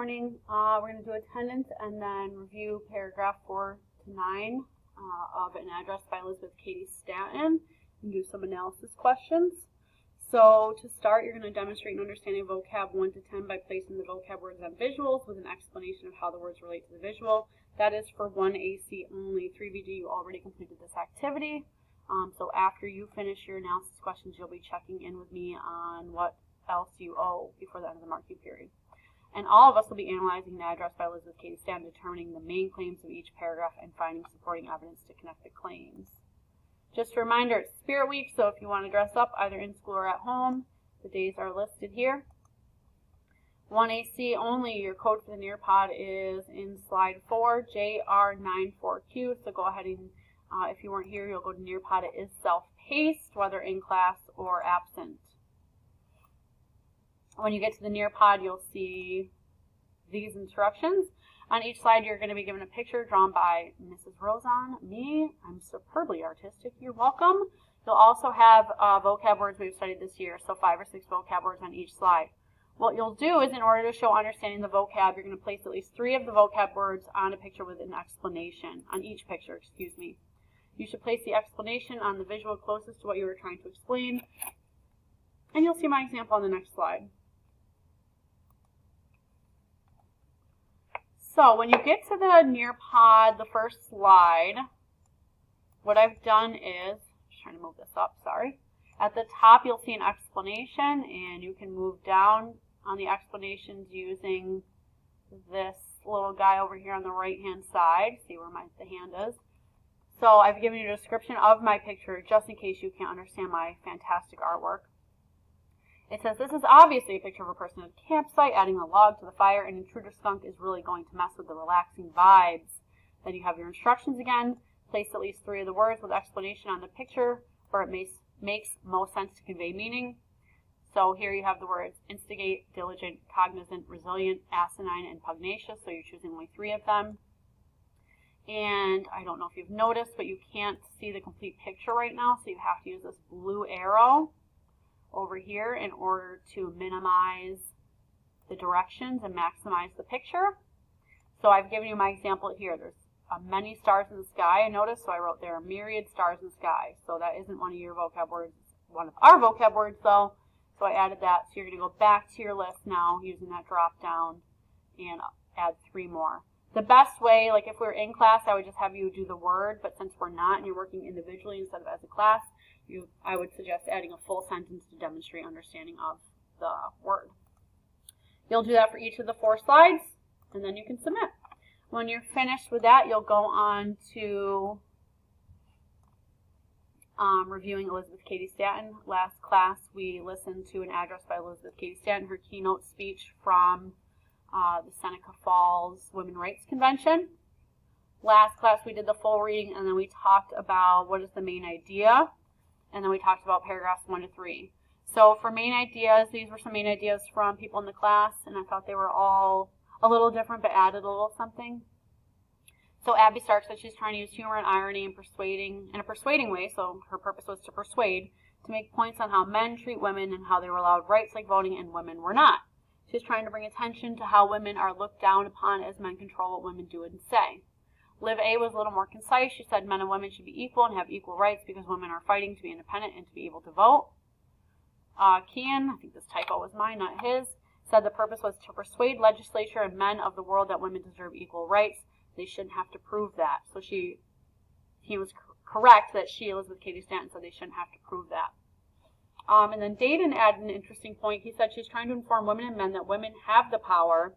morning. We're going to do attendance and then review paragraph 4 to 9 of An Address by Elizabeth Cady Stanton and do some analysis questions. So to start, you're going to demonstrate an understanding of vocab 1 to 10 by placing the vocab words on visuals with an explanation of how the words relate to the visual. That is for 1AC only. 3VG, you already completed this activity. So after you finish your analysis questions, you'll be checking in with me on what else you owe before the end of the marking period. And all of us will be analyzing An Address by Elizabeth Cady Stanton, determining the main claims of each paragraph and finding supporting evidence to connect the claims. Just a reminder, it's Spirit Week, so if you want to dress up either in school or at home, the days are listed here. 1AC only, your code for the Nearpod is in slide 4, JR94Q, so go ahead and if you weren't here, you'll go to Nearpod. It is self-paced, whether in class or absent. When you get to the Nearpod, you'll see these instructions. On each slide, you're going to be given a picture drawn by Mrs. Rosen. Me, I'm superbly artistic. You're welcome. You'll also have vocab words we've studied this year, so 5 or 6 vocab words on each slide. What you'll do is, in order to show understanding the vocab, you're going to place at least 3 of the vocab words on a picture with an explanation, on each picture, excuse me. You should place the explanation on the visual closest to what you were trying to explain, and you'll see my example on the next slide. So when you get to the Nearpod, the first slide, what I've done is, just trying to move this up, sorry. At the top you'll see an explanation, and you can move down on the explanations using this little guy over here on the right hand side. See where the hand is. So I've given you a description of my picture just in case you can't understand my fantastic artwork. It says, this is obviously a picture of a person at a campsite adding a log to the fire. An intruder skunk is really going to mess with the relaxing vibes. Then you have your instructions again. Place at least 3 of the words with explanation on the picture where it makes most sense to convey meaning. So here you have the words instigate, diligent, cognizant, resilient, asinine, and pugnacious. So you're choosing only 3 of them. And I don't know if you've noticed, but you can't see the complete picture right now. So you have to use this blue arrow over here in order to minimize the directions and maximize the picture. So I've given you my example here. There's many stars in the sky, I noticed, so I wrote there are myriad stars in the sky. So that isn't one of your vocab words, one of our vocab words though. So I added that. So you're going to go back to your list now using that drop down and add 3 more. The best way, like if we were in class, I would just have you do the word, but since we're not and you're working individually instead of as a class, I would suggest adding a full sentence to demonstrate understanding of the word. You'll do that for each of the 4 slides, and then you can submit. When you're finished with that, you'll go on to reviewing Elizabeth Cady Stanton. Last class, we listened to An Address by Elizabeth Cady Stanton, her keynote speech from the Seneca Falls Women's Rights Convention. Last class, we did the full reading, and then we talked about what is the main idea. And then we talked about paragraphs 1 to 3. So for main ideas, these were some main ideas from people in the class, and I thought they were all a little different but added a little something. So Abby Stark said she's trying to use humor and irony in a persuading way, so her purpose was to persuade, to make points on how men treat women and how they were allowed rights like voting and women were not. She's trying to bring attention to how women are looked down upon as men control what women do and say. Liv A was a little more concise. She said men and women should be equal and have equal rights because women are fighting to be independent and to be able to vote. Kian, I think this typo was mine, not his, said the purpose was to persuade legislature and men of the world that women deserve equal rights. They shouldn't have to prove that. So he was correct that Elizabeth Cady Stanton, said they shouldn't have to prove that. And then Dayton added an interesting point. He said she's trying to inform women and men that women have the power,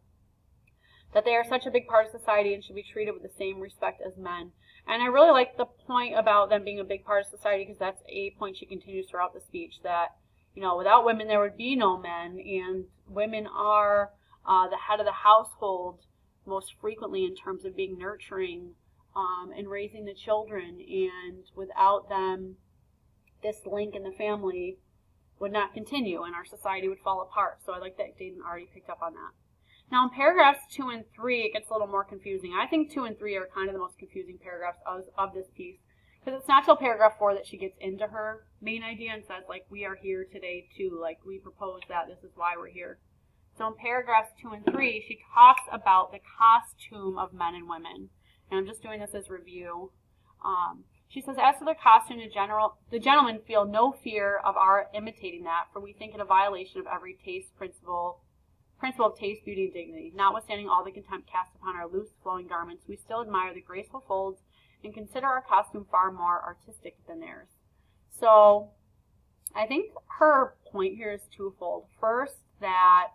that they are such a big part of society and should be treated with the same respect as men. And I really like the point about them being a big part of society because that's a point she continues throughout the speech, that, you know, without women there would be no men, and women are the head of the household most frequently in terms of being nurturing and raising the children, and without them this link in the family would not continue and our society would fall apart. So I like that Dayton already picked up on that. Now in paragraphs 2 and 3, it gets a little more confusing. I think 2 and 3 are kind of the most confusing paragraphs of this piece, because it's not till paragraph 4 that she gets into her main idea and says, like, we are here today too, like, we propose that, this is why we're here. So in paragraphs 2 and 3, she talks about the costume of men and women. And I'm just doing this as review. She says, as to their costume, the gentlemen feel no fear of our imitating that, for we think it a violation of every taste principle of taste, beauty, and dignity. Notwithstanding all the contempt cast upon our loose, flowing garments, we still admire the graceful folds and consider our costume far more artistic than theirs. So I think her point here is twofold. First, that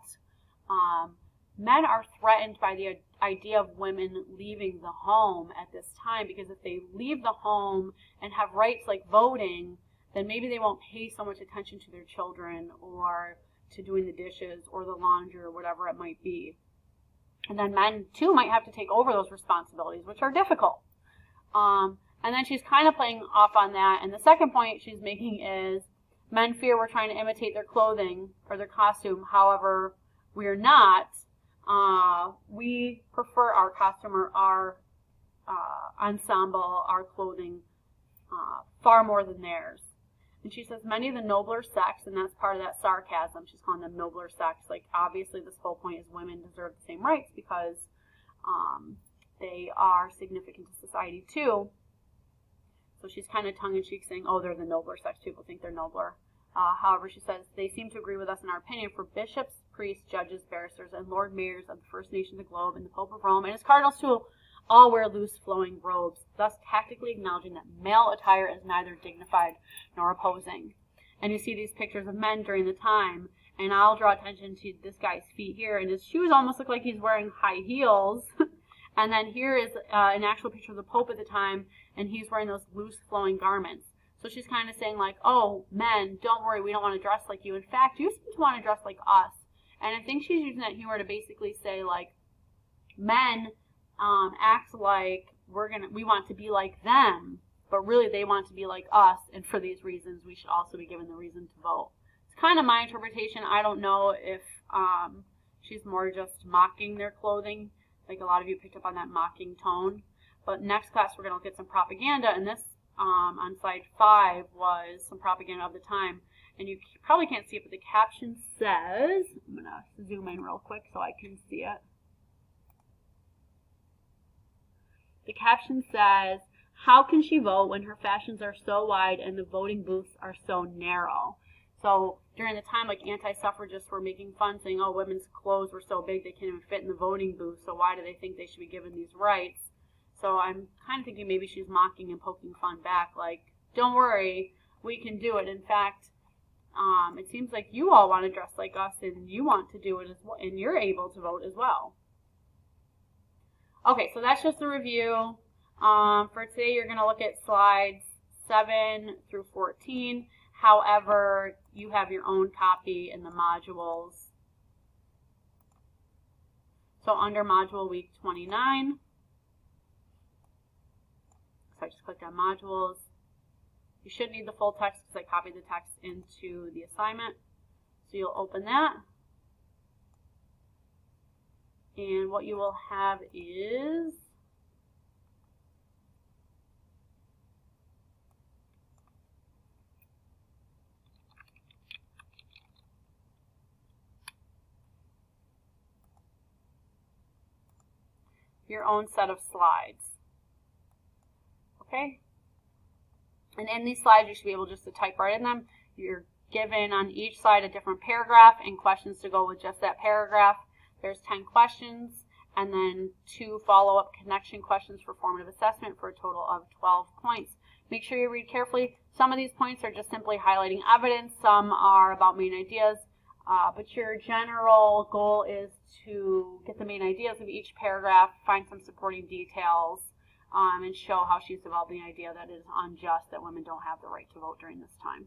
men are threatened by the idea of women leaving the home at this time, because if they leave the home and have rights like voting, then maybe they won't pay so much attention to their children or to doing the dishes or the laundry or whatever it might be. And then men too might have to take over those responsibilities, which are difficult. And then she's kind of playing off on that. And the second point she's making is men fear we're trying to imitate their clothing or their costume. However, we're not. We prefer our costume or our ensemble, our clothing, far more than theirs. And she says many of the nobler sex, and that's part of that sarcasm, she's calling them nobler sex. Like, obviously this whole point is women deserve the same rights because they are significant to society too. So she's kind of tongue-in-cheek saying, oh, they're the nobler sex. People think they're nobler. However, she says, they seem to agree with us in our opinion, for bishops, priests, judges, barristers, and lord mayors of the first nation of the globe, and the Pope of Rome, and his cardinals too, all wear loose flowing robes, thus tactically acknowledging that male attire is neither dignified nor opposing. And you see these pictures of men during the time, and I'll draw attention to this guy's feet here, and his shoes almost look like he's wearing high heels. And then here is an actual picture of the Pope at the time, and he's wearing those loose flowing garments. So she's kind of saying like, oh, men, don't worry, we don't want to dress like you. In fact, you seem to want to dress like us. And I think she's using that humor to basically say like, men act like we want to be like them, but really they want to be like us, and for these reasons we should also be given the reason to vote. It's kind of my interpretation. I don't know if she's more just mocking their clothing, like a lot of you picked up on that mocking tone. But next class we're going to look at some propaganda, and this on slide 5 was some propaganda of the time. And you probably can't see it, but the caption says, I'm going to zoom in real quick so I can see it. The caption says, how can she vote when her fashions are so wide and the voting booths are so narrow? So during the time, like, anti-suffragists were making fun, saying, oh, women's clothes were so big they can't even fit in the voting booth, so why do they think they should be given these rights? So I'm kind of thinking maybe she's mocking and poking fun back, like, don't worry, we can do it. In fact, it seems like you all want to dress like us, and you want to do it as well, and you're able to vote as well. Okay, so that's just a review. For today, you're going to look at slides 7 through 14. However, you have your own copy in the modules. So under module week 29, so I just clicked on modules. You should need the full text because I copied the text into the assignment. So you'll open that. And what you will have is your own set of slides. Okay? And in these slides, you should be able just to type right in them. You're given on each slide a different paragraph and questions to go with just that paragraph. There's 10 questions, and then 2 follow-up connection questions for formative assessment for a total of 12 points. Make sure you read carefully. Some of these points are just simply highlighting evidence. Some are about main ideas. But your general goal is to get the main ideas of each paragraph, find some supporting details, and show how she's developed the idea that it is unjust that women don't have the right to vote during this time.